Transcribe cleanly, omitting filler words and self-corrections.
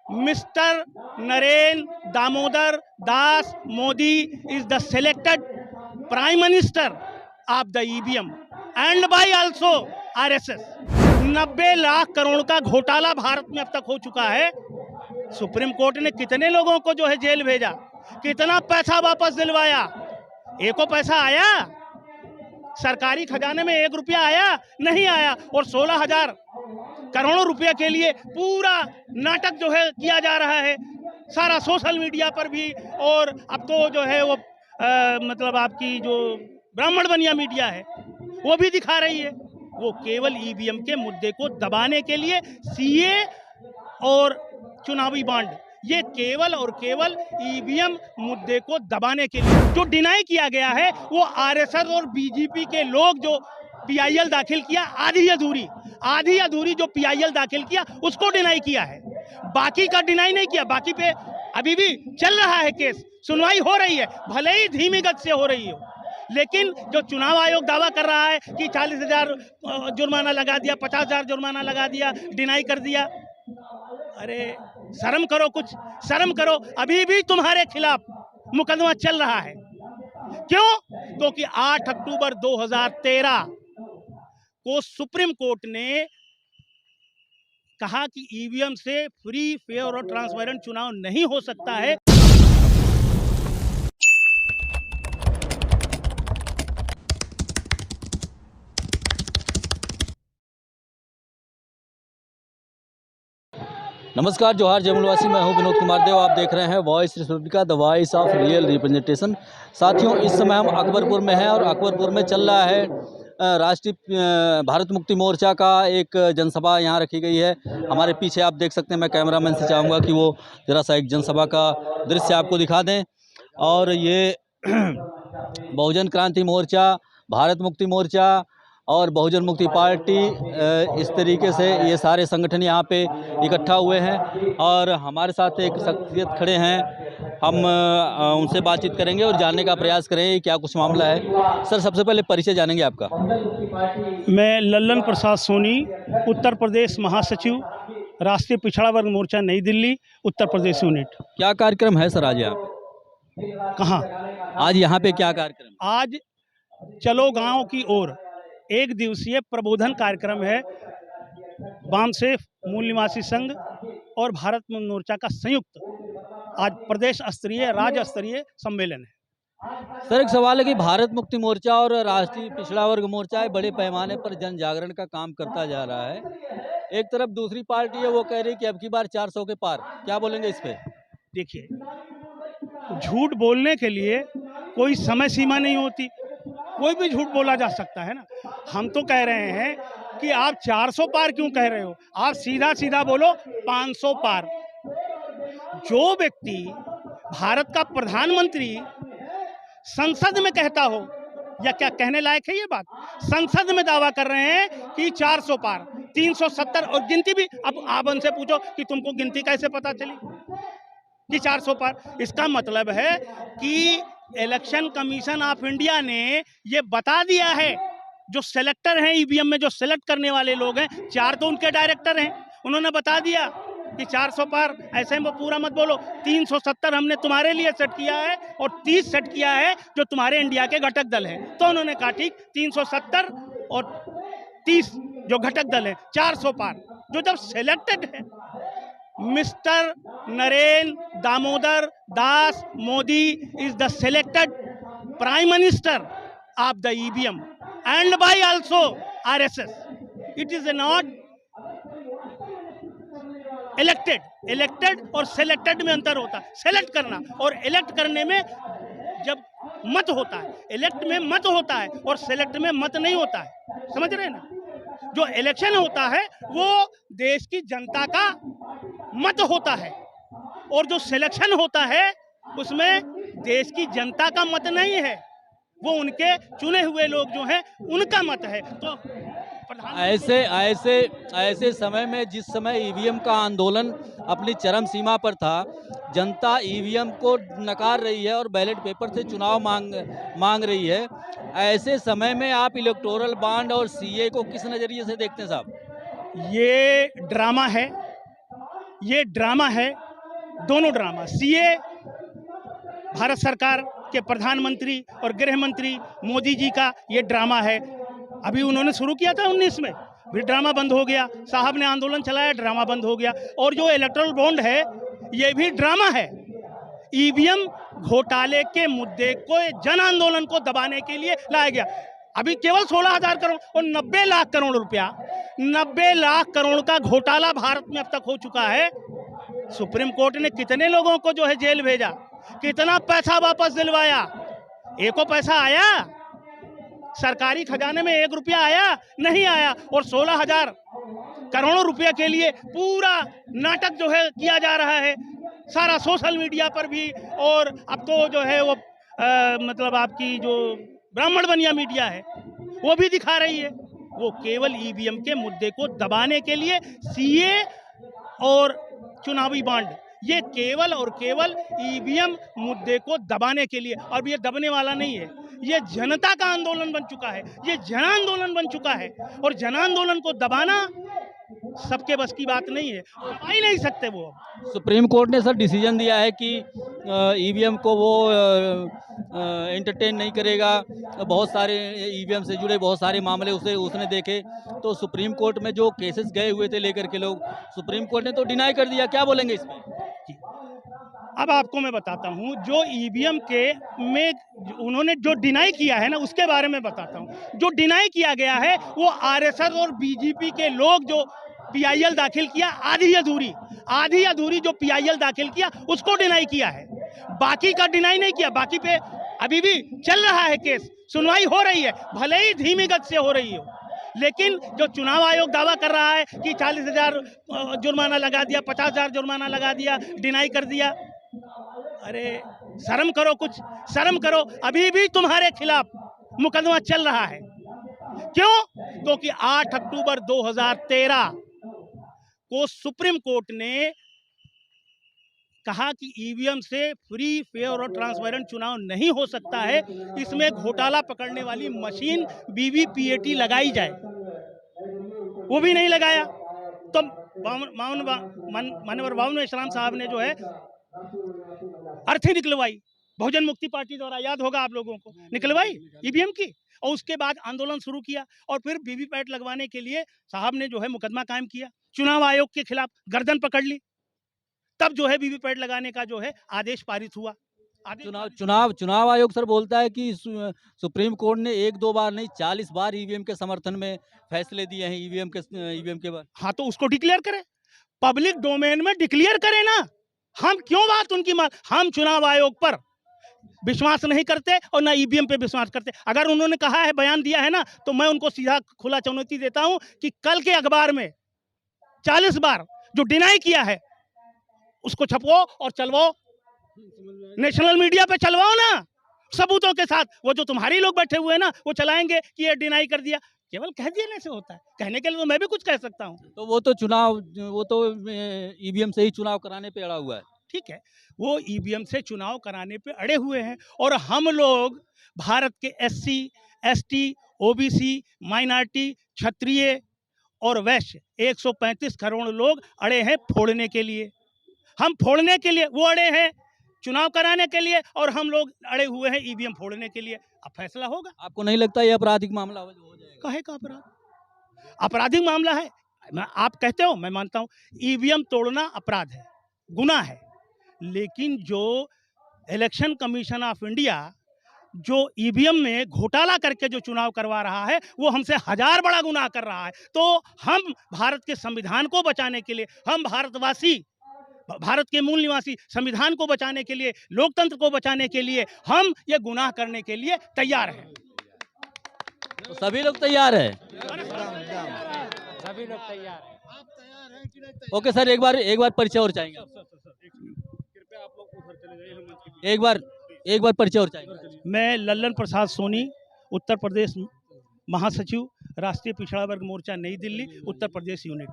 Mr. Naren Damodar Das Modi is the selected Prime Minister of the EVM and by also RSS. 90 lakh crore का घोटाला भारत में अब तक हो चुका है। सुप्रीम कोर्ट ने कितने लोगों को जो है जेल भेजा, कितना पैसा वापस दिलवाया? एको पैसा आया? सरकारी खजाने में 1 रुपया आया? नहीं आया। और 16,000 करोड़ों रुपए के लिए पूरा नाटक जो है किया जा रहा है, सारा सोशल मीडिया पर भी, और अब तो जो है वो मतलब आपकी जो ब्राह्मण बनिया मीडिया है वो भी दिखा रही है। वो केवल ईवीएम के मुद्दे को दबाने के लिए सीए और चुनावी बॉन्ड, ये केवल और केवल ईवीएम मुद्दे को दबाने के लिए जो डिनाई किया गया है, वो आरएसएस और बीजेपी के लोग जो पीआईएल दाखिल किया, आधी अधूरी जो पीआईएल दाखिल किया उसको डिनाई किया है, बाकी का डिनाई नहीं किया। बाकी पे अभी भी चल रहा है केस, सुनवाई हो रही है, भले ही धीमी गति से हो रही हो, लेकिन जो चुनाव आयोग दावा कर रहा है कि 40,000 जुर्माना लगा दिया, 50,000 जुर्माना लगा दिया, डिनाई कर दिया, अरे शर्म करो, कुछ शर्म करो। अभी भी तुम्हारे खिलाफ मुकदमा चल रहा है। क्यों? क्योंकि 8 अक्टूबर 2013 को सुप्रीम कोर्ट ने कहा कि ईवीएम से फ्री, फेयर और ट्रांसपेरेंट चुनाव नहीं हो सकता है। नमस्कार, जोहार जयमुलवासी, मैं हूं विनोद कुमार देव। आप देख रहे हैं voice Republica, the voice of real representation. साथियों, इस समय हम अकबरपुर में हैं और अकबरपुर में चल रहा है राष्ट्रीय भारत मुक्ति मोर्चा का एक जनसभा यहाँ रखी गई है। हमारे पीछे आप देख सकते हैं, मैं कैमरामैन से चाहूँगा कि वो ज़रा सा एक जनसभा का दृश्य आपको दिखा दें। और ये बहुजन क्रांति मोर्चा, भारत मुक्ति मोर्चा और बहुजन मुक्ति पार्टी, इस तरीके से ये सारे संगठन यहाँ पे इकट्ठा हुए हैं और हमारे साथ एक शख्सियत खड़े हैं। हम उनसे बातचीत करेंगे और जानने का प्रयास करेंगे क्या कुछ मामला है। सर, सबसे पहले परिचय जानेंगे आपका। मैं लल्लन प्रसाद सोनी, उत्तर प्रदेश महासचिव, राष्ट्रीय पिछड़ा वर्ग मोर्चा, नई दिल्ली, उत्तर प्रदेश यूनिट। क्या कार्यक्रम है सर आज यहाँ पे? कहाँ? आज यहाँ पे क्या कार्यक्रम? आज चलो गांव की ओर एक दिवसीय प्रबोधन कार्यक्रम है। वामसेफ मूल निवासी संघ और भारत मुक्ति मोर्चा का संयुक्त आज प्रदेश स्तरीय, राज्य स्तरीय सम्मेलन है। सर, एक सवाल है कि भारत मुक्ति मोर्चा और राष्ट्रीय पिछड़ा वर्ग मोर्चा बड़े पैमाने पर जन जागरण का काम करता जा रहा है। एक तरफ दूसरी पार्टी है, वो कह रही कि अब की बार 400 के पार, क्या बोलेंगे इस पे? देखिए, झूठ बोलने के लिए कोई समय सीमा नहीं होती, कोई भी झूठ बोला जा सकता है ना। हम तो कह रहे हैं कि आप 400 पार क्यों कह रहे हो, आप सीधा सीधा बोलो 500 पार। जो व्यक्ति भारत का प्रधानमंत्री संसद में कहता हो, या क्या कहने लायक है ये बात? संसद में दावा कर रहे हैं कि 400 पार, 370 और गिनती भी। अब आप उनसे पूछो कि तुमको गिनती कैसे पता चली कि 400 पार? इसका मतलब है कि इलेक्शन कमीशन ऑफ इंडिया ने ये बता दिया है, जो सेलेक्टर हैं ईवीएम में, जो सेलेक्ट करने वाले लोग हैं, 4 तो उनके डायरेक्टर हैं, उन्होंने बता दिया कि 400 पार। ऐसे में पूरा मत बोलो। 370 हमने तुम्हारे लिए सेट किया है और 30 सेट किया है जो तुम्हारे इंडिया के घटक दल हैं। तो उन्होंने कहा ठीक, 370 और 30 जो घटक दल हैं, 400 पार। जो जब सेलेक्टेड है, mister Naren Damodar Das Modi is the selected Prime Minister of the EVM and by also RSS. It is not elected. Elected और selected में अंतर होता है। सेलेक्ट करना और इलेक्ट करने में जब मत होता है, इलेक्ट में मत होता है और सेलेक्ट में मत नहीं होता है, समझ रहे हैं ना? जो इलेक्शन होता है वो देश की जनता का मत होता है, और जो सिलेक्शन होता है उसमें देश की जनता का मत नहीं है, वो उनके चुने हुए लोग जो हैं उनका मत है। तो ऐसे समय में, जिस समय ईवीएम का आंदोलन अपनी चरम सीमा पर था, जनता ईवीएम को नकार रही है और बैलेट पेपर से चुनाव मांग रही है, ऐसे समय में आप इलेक्टोरल बॉन्ड और सीए को किस नज़रिए से देखते हैं साहब? ये ड्रामा है, ये ड्रामा है, दोनों ड्रामा। सीए भारत सरकार के प्रधानमंत्री और गृह मंत्री मोदी जी का ये ड्रामा है। अभी उन्होंने शुरू किया था 19 में, फिर ड्रामा बंद हो गया। साहब ने आंदोलन चलाया, ड्रामा बंद हो गया। और जो इलेक्टोरल बॉन्ड है ये भी ड्रामा है। ईवीएम घोटाले के मुद्दे को, जन आंदोलन को दबाने के लिए लाया गया। अभी केवल 16,000 करोड़ और 90 लाख करोड़ रुपया, 90 लाख करोड़ का घोटाला भारत में अब तक हो चुका है। सुप्रीम कोर्ट ने कितने लोगों को जो है जेल भेजा, कितना पैसा वापस दिलवाया? एको पैसा आया? सरकारी खजाने में 1 रुपया आया? नहीं आया। और 16,000 करोड़ रुपया के लिए पूरा नाटक जो है किया जा रहा है, सारा सोशल मीडिया पर भी। और अब तो जो है वो मतलब आपकी जो ब्राह्मण बनिया मीडिया है वो भी दिखा रही है। वो केवल ईवीएम के मुद्दे को दबाने के लिए, सीए और चुनावी बॉन्ड, ये केवल और केवल ईवीएम मुद्दे को दबाने के लिए। और ये दबने वाला नहीं है, ये जनता का आंदोलन बन चुका है, ये जन आंदोलन बन चुका है। और जन आंदोलन को दबाना सबके बस की बात नहीं है, दबा ही नहीं सकते वो। सुप्रीम कोर्ट ने सर डिसीजन दिया है कि ईवीएम को वो एंटरटेन नहीं करेगा। बहुत सारे ईवीएम से जुड़े बहुत सारे मामले उसने देखे। तो सुप्रीम कोर्ट में जो केसेस गए हुए थे लेकर के लोग, सुप्रीम कोर्ट ने तो डिनाई कर दिया। क्या बोलेंगे इसमें? अब आपको मैं बताता हूँ, जो ईवीएम के में उन्होंने जो डिनाई किया है ना, उसके बारे में बताता हूँ। जो डिनाई किया गया है वो आरएसएस और बीजेपी के लोग जो पीआईएल दाखिल किया, आधी अधूरी जो पीआईएल दाखिल किया उसको डिनाई किया है। बाकी का डिनाई नहीं किया। बाकी पे अभी भी चल रहा है केस, सुनवाई हो रही है, भले ही धीमी गति से हो रही हो। लेकिन जो चुनाव आयोग दावा कर रहा है कि 40,000 जुर्माना लगा दिया, 50,000 जुर्माना लगा दिया, डिनाई कर दिया, अरे शर्म करो, कुछ शर्म करो। अभी भी तुम्हारे खिलाफ मुकदमा चल रहा है। क्यों? क्योंकि 8 अक्टूबर 2013 को सुप्रीम कोर्ट ने कहा कि ईवीएम से फ्री, फेयर और ट्रांसपेरेंट चुनाव नहीं हो सकता है, इसमें घोटाला पकड़ने वाली मशीन वीवीपीएटी लगाई जाए। वो भी नहीं लगाया। तो माननीय बावन इस्लाम साहब ने जो है अर्थी निकलवाई, बहुजन मुक्ति पार्टी द्वारा, याद होगा आप लोगों को, निकलवाई ईवीएम की। और उसके बाद आंदोलन शुरू किया और फिर वीवीपैट लगवाने के लिए साहब ने जो है मुकदमा कायम किया, चुनाव आयोग के खिलाफ गर्दन पकड़ ली। तब जो है वीवीपैट लगाने का जो है आदेश पारित हुआ। चुनाव आयोग सर बोलता है कि सुप्रीम कोर्ट ने 1-2 बार नहीं 40 बार ईवीएम के समर्थन में फैसले दिए हैं ईवीएम के बारे। हाँ, तो उसको डिक्लेयर करें, पब्लिक डोमेन में डिक्लेयर करें ना। हम क्यों बात उनकी हम चुनाव आयोग पर विश्वास नहीं करते और ना ईवीएम पे विश्वास करते। अगर उन्होंने कहा है, बयान दिया है ना, तो मैं उनको सीधा खुला चुनौती देता हूं कि कल के अखबार में 40 बार जो डिनाई किया है उसको छपवाओ और चलवाओ, नेशनल मीडिया पे चलवाओ ना, सबूतों के साथ। वो जो तुम्हारी लोग बैठे हुए हैं ना, वो चलाएंगे कि ये डिनाई कर दिया। केवल कह देने से होता है? कहने के लिए तो मैं भी कुछ कह सकता हूँ। तो वो तो ईवीएम से ही चुनाव कराने पे अड़ा हुआ है। ठीक है, वो ईवीएम से चुनाव कराने पे अड़े हुए हैं। और हम लोग भारत के एससी, एसटी, ओबीसी, माइनॉरिटी, क्षत्रिय और वैश्य 135 करोड़ लोग अड़े हैं फोड़ने के लिए। हम फोड़ने के लिए, वो अड़े हैं चुनाव कराने के लिए, और हम लोग अड़े हुए हैं ईवीएम फोड़ने के लिए। अब फैसला होगा। आपको नहीं लगता ये आपराधिक मामला हो जाएगा? काहे का अपराध? आपराधिक मामला है, आप कहते हो, मैं मानता हूं ईवीएम तोड़ना अपराध है, गुनाह है। लेकिन जो इलेक्शन कमीशन ऑफ इंडिया जो ईवीएम में घोटाला करके जो चुनाव करवा रहा है, वो हमसे 1000 बड़ा गुनाह कर रहा है। तो हम भारत के संविधान को बचाने के लिए, हम भारतवासी, भारत के मूल निवासी, संविधान को बचाने के लिए, लोकतंत्र को बचाने के लिए हम ये गुनाह करने के लिए तैयार हैं। तो सभी लोग तैयार हैं। सभी लोग तैयार हैं। आप तैयार हैं कि नहीं? ओके सर, एक बार परिचय और चाहेंगे। कृपया आप लोग उधर चले जाइए। एक बार परिचय और चाहेंगे। मैं लल्लन प्रसाद सोनी, उत्तर प्रदेश महासचिव, राष्ट्रीय पिछड़ा वर्ग मोर्चा, नई दिल्ली, उत्तर प्रदेश यूनिट।